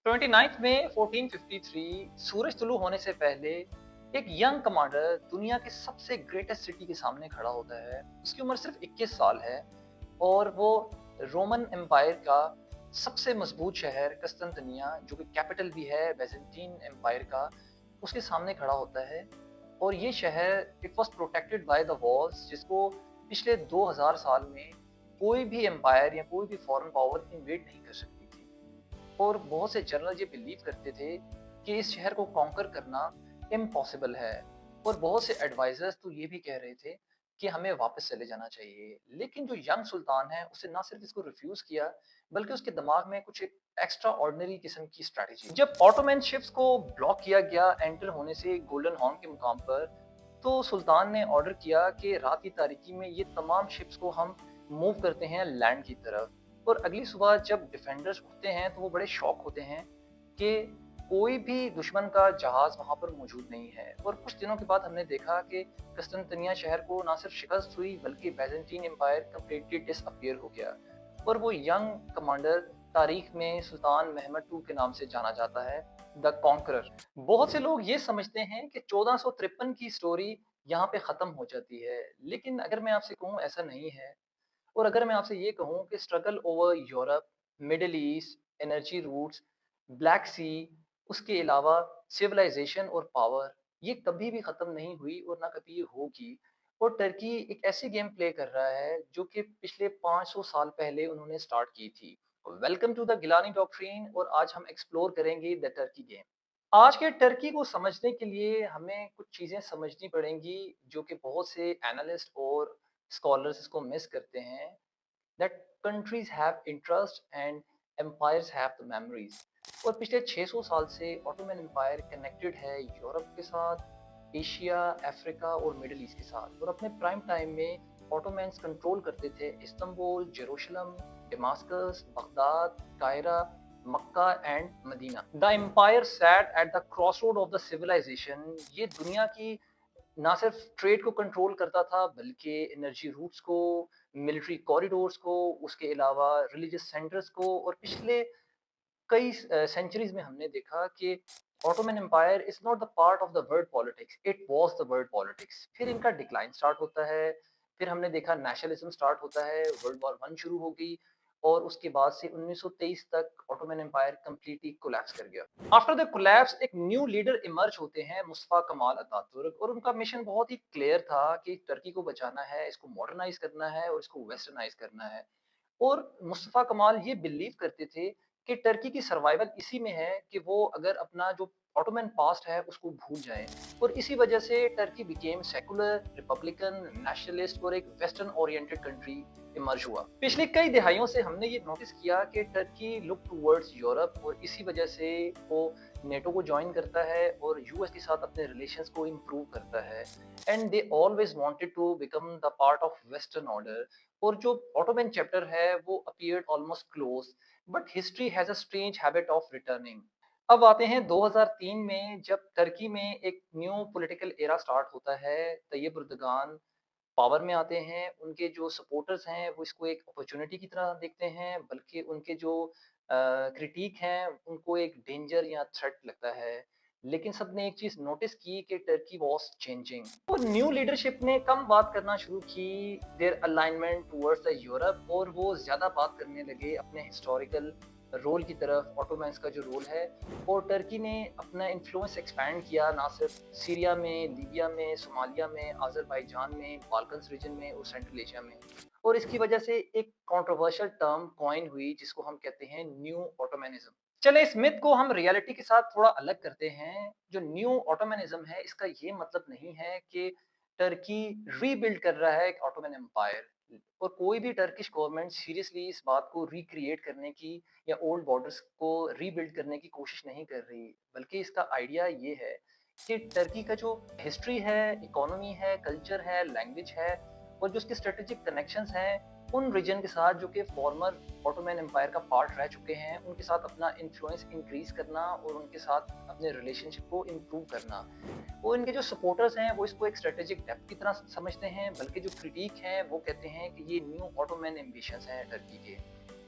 29 मई 1453 सूरज तुलू होने से पहले एक यंग कमांडर दुनिया के सबसे ग्रेटेस्ट सिटी के सामने खड़ा होता है। उसकी उम्र सिर्फ 21 साल है और वो रोमन एम्पायर का सबसे मजबूत शहर कस्तंतनिया, जो कि कैपिटल भी है बैजेंटीन एम्पायर का, उसके सामने खड़ा होता है। और ये शहर it was protected by the walls, जिसको पिछले 2000 साल में कोई भी एम्पायर या कोई भी फॉरेन पावर इन्वेड नहीं कर सकती थी। और बहुत से जनरल ये बिलीव करते थे कि इस शहर को कॉन्कर करना इम्पॉसिबल है। और बहुत से एडवाइजर्स तो ये भी कह रहे थे कि हमें वापस चले जाना चाहिए। लेकिन जो यंग सुल्तान है उसने ना सिर्फ इसको रिफ्यूज किया, बल्कि उसके दिमाग में कुछ एक एक्स्ट्रा ऑर्डिनरी किस्म की स्ट्रैटेजी। जब ऑटोमैन शिप्स को ब्लॉक किया गया एंटर होने से गोल्डन हॉर्न के मुकाम पर, तो सुल्तान ने ऑर्डर किया कि रात की तारीकी में ये तमाम शिप्स को हम मूव करते हैं लैंड की तरफ। और अगली सुबह जब डिफेंडर्स उठते हैं तो वो बड़े शॉक होते हैं कि कोई भी दुश्मन का जहाज वहां पर मौजूद नहीं है। और कुछ दिनों के बाद हमने देखा कि कस्तंतनिया शहर को ना सिर्फ शिकस्त हुई, बल्कि बैजेंटीन एम्पायर कंप्लीटली डिसअपियर हो गया। और वो यंग कमांडर तारीख में सुल्तान महमद टू के नाम से जाना जाता है, द कॉन्करर। बहुत से लोग ये समझते हैं कि 1453 की स्टोरी यहाँ पे खत्म हो जाती है, लेकिन अगर मैं आपसे कहूँ ऐसा नहीं है। और अगर मैं आपसे ये कहूँ कि struggle over Europe, Middle East, energy routes, Black Sea, उसके अलावा सिविलाइजेशन और पावर, ये कभी भी खत्म नहीं हुई और ना कभी ये होगी। और टर्की एक ऐसी गेम प्ले कर रहा है जो कि पिछले 500 साल पहले उन्होंने स्टार्ट की थी। Welcome to the Gilani doctrine, और आज हम एक्सप्लोर करेंगे द टर्की गेम। आज के टर्की को समझने के लिए हमें कुछ चीजें समझनी पड़ेंगी जो कि बहुत से एनालिस्ट और स्कॉलर्स इसको मिस करते हैं। That countries have interest and empires have the memories. और पिछले 600 साल से ऑटोमन एम्पायर कनेक्टेड है यूरोप के साथ, एशिया, अफ्रीका और मिडिल ईस्ट के साथ। और अपने प्राइम टाइम में ऑटोमैन्स कंट्रोल करते थे Istanbul, Jerusalem, Damascus, Baghdad, Cairo, Mecca and Medina. The empire sat at the crossroad of the civilisation. ये दुनिया की ना सिर्फ ट्रेड को कंट्रोल करता था, बल्कि एनर्जी रूट्स को, मिलिट्री कॉरिडोर्स को, उसके अलावा रिलीजियस सेंटर्स को। और पिछले कई सेंचुरीज में हमने देखा कि Ottoman empire is not the part of the world politics, it was the world politics. फिर इनका डिक्लाइन स्टार्ट होता है। फिर हमने देखा नेशनलिज्म स्टार्ट होता है, वर्ल्ड वॉर वन शुरू हो गई। और उसके बाद से 1923 तक ऑटोमन एम्पायर कंप्लीटली कोलैप्स कर गया। आफ्टर द कोलैप्स एक न्यू लीडर इमर्ज होते हैं, मुस्तफा कमाल अतातुर्क। और उनका मिशन बहुत ही क्लियर था कि टर्की को बचाना है, इसको मॉडर्नाइज करना है और इसको वेस्टर्नाइज करना है। और मुस्तफा कमाल ये बिलीव करते थे कि टर्की की सर्वाइवल इसी में है कि वो अगर अपना जो ऑटोमन पास्ट है उसको भूल जाएं। और इसी वजह से Turkey became secular, Republican, nationalist और एक वेस्टर्न ओरिएंटेड कंट्री इमर्ज हुआ। पिछली कई दिहाइयों से हमने ये नोटिस किया कि टर्की लुक टूवर्ड्स यूरोप, और इसी वजह से वो नेटो को ज्वाइन करता है और यूएस के साथ अपने रिलेशंस को इम्प्रूव करता है। And they always wanted to become the part of western order. और जो ऑटोमन चैप्टर है वो appeared almost close, but history has a strange habit of returning. अब आते हैं 2003 में, जब टर्की में एक न्यू पॉलिटिकल एरा स्टार्ट होता है। तैयब एर्दोगान पावर में आते हैं। उनके जो सपोर्टर्स हैं वो इसको एक अपॉर्चुनिटी की तरह देखते हैं, बल्कि उनके जो क्रिटिक हैं उनको एक डेंजर या थ्रेट लगता है। लेकिन सबने एक चीज नोटिस की कि टर्की वॉज चेंजिंग। और न्यू लीडरशिप ने कम बात करना शुरू की their alignment towards the Europe, और वो ज्यादा बात करने लगे अपने हिस्टोरिकल रोल की तरफ, ऑटोमैन्स का जो रोल है। और टर्की ने अपना इन्फ्लुएंस एक्सपैंड किया, ना सिर्फ सीरिया में, लीबिया में, सोमालिया में, अजरबैजान में, बाल्कन्स रीजन में और सेंट्रल एशिया में। और इसकी वजह से एक कंट्रोवर्शियल टर्म कॉइन हुई जिसको हम कहते हैं न्यू ऑटोमैनिज्म। चले इस मिथ को हम रियलिटी के साथ थोड़ा अलग करते हैं। जो न्यू ऑटोमैनिज्म है, इसका ये मतलब नहीं है कि टर्की रीबिल्ड कर रहा है एक ऑटोमन एम्पायर। और कोई भी टर्किश गवर्नमेंट सीरियसली इस बात को रिक्रिएट करने की या ओल्ड बॉर्डर्स को रीबिल्ड करने की कोशिश नहीं कर रही, बल्कि इसका आइडिया ये है कि टर्की का जो हिस्ट्री है, इकोनॉमी है, कल्चर है, लैंग्वेज है, और जो उसके स्ट्रेटेजिक कनेक्शंस हैं उन रीजन के साथ जो कि फॉर्मर ऑटोमन एम्पायर का पार्ट रह चुके हैं, उनके साथ अपना इन्फ्लुएंस इंक्रीज करना और उनके साथ अपने रिलेशनशिप को इम्प्रूव करना। वो इनके जो सपोर्टर्स हैं वो इसको एक स्ट्रेटेजिक डेप्थ की तरह समझते हैं, बल्कि जो क्रिटिक हैं वो कहते हैं कि ये न्यू ऑटोमन एम्बिशंस हैं टर्की के।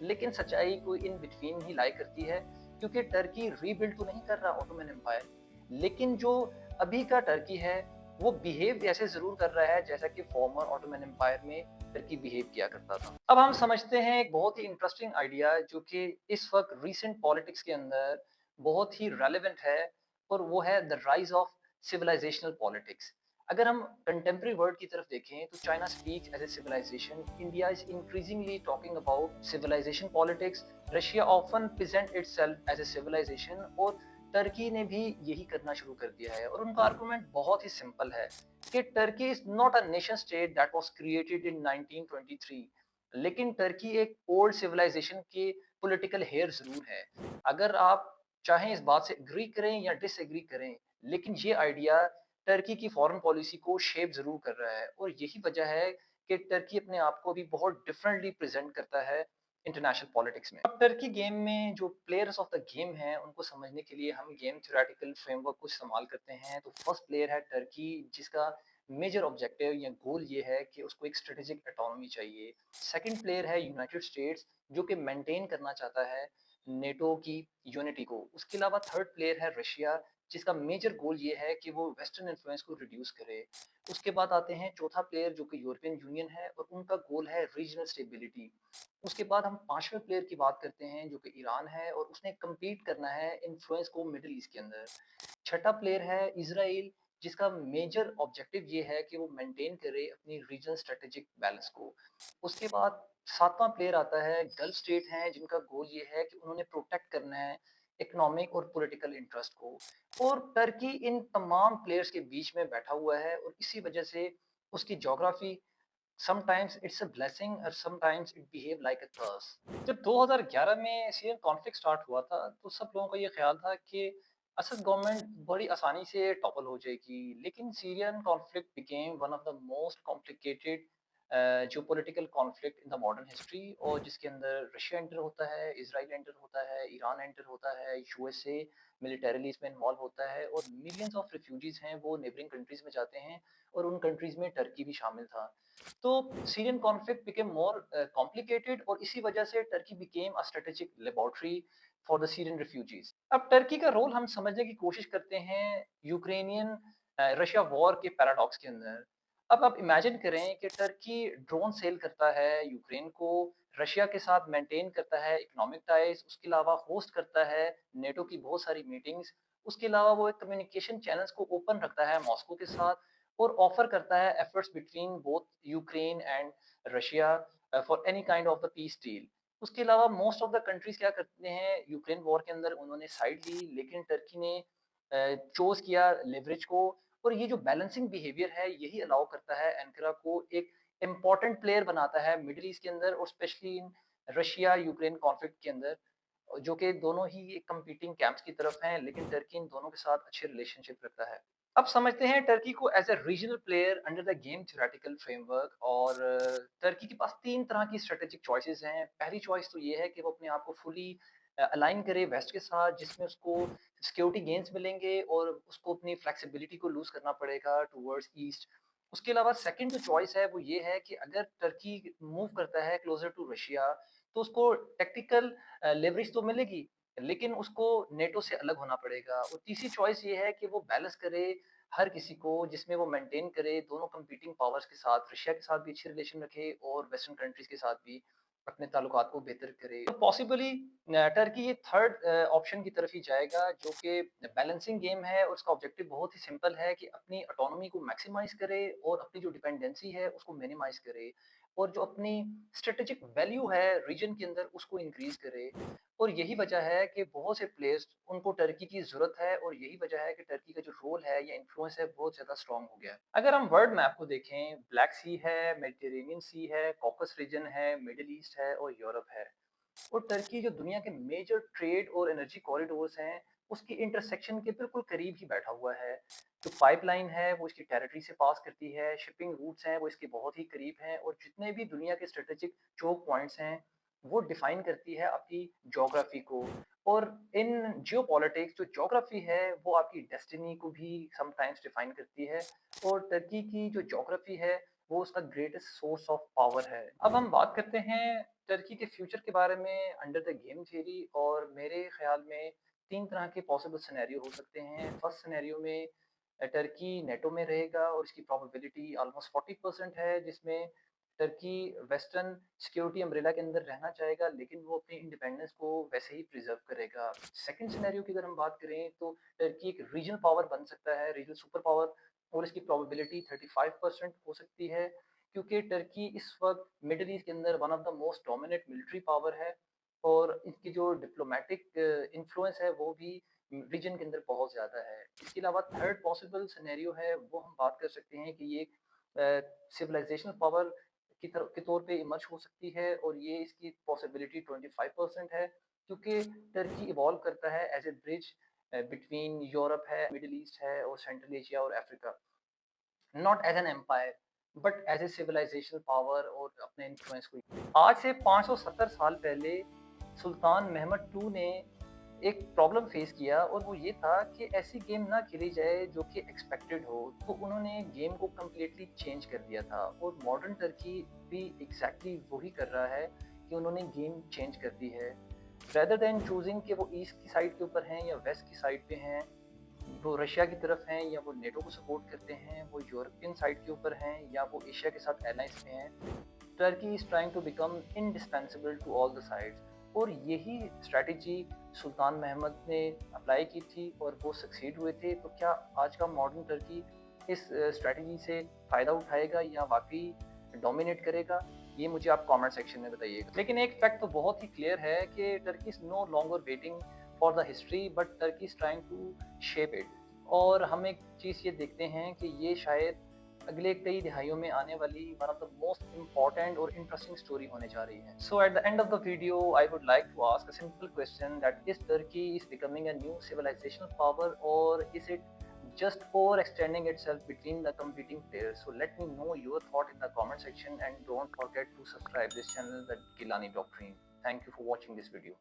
लेकिन सच्चाई कोई इन बिटवीन ही लाई करती है। क्योंकि टर्की रीबिल्ड तो नहीं कर रहा ऑटोमन एम्पायर, लेकिन जो अभी का टर्की है वो बिहेव ऐसे जरूर कर रहा है जैसा कि फॉर्मर ऑटोमन एम्पायर में टर्की बिहेव किया करता था। अब हम समझते हैं एक बहुत ही इंटरेस्टिंग आइडिया जो कि इस वक्त रीसेंट पॉलिटिक्स के अंदर बहुत ही रेलेवेंट है, और वो है the rise of civilizational politics. अगर हम कंटेम्प्रेरी वर्ल्ड की तरफ देखें तो China speaks as a civilization, India is increasingly talking about civilization politics, Russia often present itself as a civilization, और टर्की ने भी यही करना शुरू कर दिया है। और उनका आर्गुमेंट बहुत ही सिंपल है कि Turkey is not a nation state that was created in 1923, लेकिन टर्की एक ओल्ड सिविलाइजेशन के पॉलिटिकल हेयर जरूर है। अगर आप चाहें इस बात से एग्री करें या डिसएग्री करें, लेकिन ये आइडिया टर्की की फॉरेन पॉलिसी को शेप जरूर कर रहा है, और यही वजह है कि टर्की अपने आप को भी बहुत डिफरेंटली प्रेजेंट करता है इंटरनेशनल पॉलिटिक्स में। अब टर्की गेम में जो प्लेयर्स ऑफ द गेम हैं उनको समझने के लिए हम गेम थ्योरेटिकल फ्रेमवर्क को इस्तेमाल करते हैं। तो फर्स्ट प्लेयर है टर्की, जिसका मेजर ऑब्जेक्टिव या गोल ये है कि उसको एक स्ट्रेटेजिक ऑटोनॉमी चाहिए। सेकंड प्लेयर है यूनाइटेड स्टेट्स, जो कि मेंटेन करना चाहता है नेटो की यूनिटी को। उसके अलावा थर्ड प्लेयर है रशिया, जिसका मेजर गोल ये है कि वो वेस्टर्न इन्फ्लुएंस को रिड्यूस करे। उसके बाद आते हैं चौथा प्लेयर जो कि यूरोपियन यूनियन है, और उनका गोल है रीजनल स्टेबिलिटी। उसके बाद हम पांचवें प्लेयर की बात करते हैं जो कि ईरान है, और उसने कम्पीट करना है इन्फ्लुएंस को मिडिल ईस्ट के अंदर। छठा प्लेयर है इसराइल, जिसका मेजर ऑब्जेक्टिव ये है कि वो मेंटेन करे अपनी रीजनल स्ट्रेटेजिक बैलेंस को। उसके बाद सातवां प्लेयर आता है गल्फ स्टेट हैं, जिनका गोल ये है कि उन्होंने प्रोटेक्ट करना है इकोनॉमिक और पॉलिटिकल इंटरेस्ट को। और टर्की इन तमाम प्लेयर्स के बीच में बैठा हुआ है, और इसी वजह से उसकी geography sometimes it's a blessing और sometimes it behave like a curse. जब 2011 में सीरियन कॉन्फ्लिक्ट स्टार्ट हुआ था तो सब लोगों का ये ख्याल था कि असद गवर्नमेंट बड़ी आसानी से टॉपल हो जाएगी, लेकिन Syrian conflict became one of the most complicated geopolitical conflict in the modern history, और जिसके अंदर रशिया एंटर होता है, इसराइल एंटर होता है, ईरान एंटर होता है, यूएसए मिलिटरीली इसमें इन्वॉल्व होता है, और मिलियंस ऑफ रिफ्यूजीज हैं वो नेबरिंग कंट्रीज में जाते हैं, और उन कंट्रीज में टर्की भी शामिल था। तो Syrian conflict became more complicated, और इसी वजह से Turkey became a strategic laboratory for the Syrian refugees. अब टर्की का रोल हम समझने की कोशिश करते हैं यूक्रेनियन रशिया वॉर के पैराडॉक्स के अंदर। अब आप इमेजिन करें कि टर्की ड्रोन सेल करता है यूक्रेन को, रशिया के साथ मेंटेन करता है इकोनॉमिक टाइज, उसके अलावा होस्ट करता है नेटो की बहुत सारी मीटिंग्स, उसके अलावा वो एक कम्युनिकेशन चैनल्स को ओपन रखता है मॉस्को के साथ, और ऑफर करता है efforts between both Ukraine and Russia for any kind of the peace deal. उसके अलावा मोस्ट ऑफ द कंट्रीज क्या करते हैं यूक्रेन वॉर के अंदर, उन्होंने साइड ली, लेकिन टर्की ने चोज किया लेवरेज को। और ये जो बैलेंसिंग बिहेवियर है यही अलाउ करता है एंकारा को एक इम्पॉर्टेंट प्लेयर बनाता है मिडिल ईस्ट के अंदर, और specially in Russia Ukraine conflict के अंदर, जो कि दोनों ही एक कंपीटिंग कैंप्स की तरफ हैं, लेकिन टर्की इन दोनों के साथ अच्छे रिलेशनशिप रखता है। अब समझते हैं टर्की को as a regional player under the game theoretical framework. और टर्की के पास तीन तरह की स्ट्रेटेजिक चॉइसेस हैं। पहली चॉइस तो ये है कि वो अपने आप को फुली अलाइन करे वेस्ट के साथ, जिसमें उसको सिक्योरिटी गेन्स मिलेंगे और उसको अपनी फ्लेक्सिबिलिटी को लूज करना पड़ेगा टूवर्ड्स ईस्ट। उसके अलावा सेकंड जो चॉइस है वो ये है कि अगर टर्की मूव करता है क्लोजर टू रशिया, तो उसको टेक्टिकल लेवरेज तो मिलेगी, लेकिन उसको नेटो से अलग होना पड़ेगा। और तीसरी चॉइस ये है कि वो बैलेंस करे हर किसी को, जिसमें वो मेंटेन करे दोनों कंपीटिंग पावर्स के साथ, रशिया के साथ भी अच्छे रिलेशन रखे और वेस्टर्न कंट्रीज के साथ भी अपने ताल्लुकात को बेहतर करे। तो पॉसिबली टर्की ये थर्ड ऑप्शन की तरफ ही जाएगा, जो कि बैलेंसिंग गेम है, और उसका ऑब्जेक्टिव बहुत ही सिंपल है कि अपनी ऑटोनॉमी को मैक्सिमाइज करे और अपनी जो डिपेंडेंसी है उसको मिनिमाइज करे, और जो अपनी स्ट्रेटेजिक वैल्यू है रीजन के अंदर उसको इंक्रीज करे। और यही वजह है कि बहुत से प्लेयर्स उनको टर्की की ज़रूरत है, और यही वजह है कि टर्की का जो रोल है या इन्फ्लुएंस है बहुत ज़्यादा स्ट्रॉन्ग हो गया है। अगर हम वर्ल्ड मैप को देखें, ब्लैक सी है, मेडिटेरेनियन सी है, कॉकस रीजन है, मिडिल ईस्ट है और यूरोप है। और टर्की जो दुनिया के मेजर ट्रेड और एनर्जी कॉरिडोर्स हैं उसकी इंटरसेक्शन के बिल्कुल करीब ही बैठा हुआ है। जो पाइपलाइन है वो इसकी टेरिटरी से पास करती है, शिपिंग रूट्स हैं वो इसके बहुत ही करीब हैं, और जितने भी दुनिया के स्ट्रेटेजिक चोक पॉइंट्स हैं वो डिफाइन करती है आपकी ज्योग्राफी को। और इन जियोपॉलिटिक्स जो ज्योग्राफी है वो आपकी डेस्टिनी को भी समटाइम्स डिफाइन करती है। और टर्की की जो ज्योग्राफी है वो उसका ग्रेटेस्ट सोर्स ऑफ पावर है। अब हम बात करते हैं टर्की के फ्यूचर के बारे में अंडर द गेम थ्योरी, और मेरे ख्याल में 3 तरह के पॉसिबल सिनेरियो हो सकते हैं। फर्स्ट सिनेरियो में टर्की नेटो में रहेगा और इसकी प्रोबेबिलिटी ऑलमोस्ट 40% है, जिसमें टर्की वेस्टर्न सिक्योरिटी अम्ब्रेला के अंदर रहना चाहेगा, लेकिन वो अपनी इंडिपेंडेंस को वैसे ही प्रिजर्व करेगा। सेकंड सिनेरियो की अगर हम बात करें तो टर्की एक रीजनल पावर बन सकता है, रीजनल सुपर पावर, और इसकी प्रोबेबिलिटी 35% हो सकती है, क्योंकि टर्की इस वक्त मिडिल ईस्ट के अंदर one of the most dominant military power है, और इसकी जो डिप्लोमेटिक इन्फ्लुएंस है वो भी रीजन के अंदर बहुत ज़्यादा है। इसके अलावा थर्ड पॉसिबल सिनेरियो है, वो हम बात कर सकते हैं कि ये सिविलाइजेशनल पावर के तौर पे इमर्ज हो सकती है, और ये इसकी पॉसिबिलिटी 25% है, क्योंकि टर्की इवॉल्व करता है as a bridge between Europe है, मिडिल ईस्ट है, और सेंट्रल एशिया और Africa, not as an empire but as a civilization power, और अपने इन्फ्लुएंस को। आज से 570 साल पहले सुल्तान महमद टू ने एक प्रॉब्लम फेस किया, और वो ये था कि ऐसी गेम ना खेली जाए जो कि एक्सपेक्टेड हो, तो उन्होंने गेम को कम्प्लीटली चेंज कर दिया था, और मॉडर्न टर्की भी एग्जैक्टली वही कर रहा है कि उन्होंने गेम चेंज कर दी है। रेदर देन चूजिंग कि वो ईस्ट की साइड के ऊपर हैं या वेस्ट की साइड पे हैं, वो रशिया की तरफ हैं या वो नेटो को सपोर्ट करते हैं, वो यूरोपियन साइड के ऊपर हैं या वो एशिया के साथ अलायंस में हैं, Turkey is trying to become indispensable to all the sides. और यही स्ट्रैटेजी सुल्तान महमद ने अप्लाई की थी और वो सक्सीड हुए थे। तो क्या आज का मॉडर्न टर्की इस स्ट्रैटेजी से फ़ायदा उठाएगा या वाकई डोमिनेट करेगा? ये मुझे आप कमेंट सेक्शन में बताइएगा। लेकिन एक फैक्ट तो बहुत ही क्लियर है कि Turkey is no longer waiting for the history but Turkey is trying to shape it. और हम एक चीज़ ये देखते हैं कि ये शायद अगले कई दिहाइयों में आने वाली one of the most important और इंटरेस्टिंग स्टोरी होने जा रही है। So at the end of the video I would like to ask a simple question, that is Turkey is becoming a new civilisational power, और is it just overextending itself between the competing players? So let me know your thought in the comment section, and don't forget to subscribe this channel, the Gilani Doctrine. Thank you for watching this video.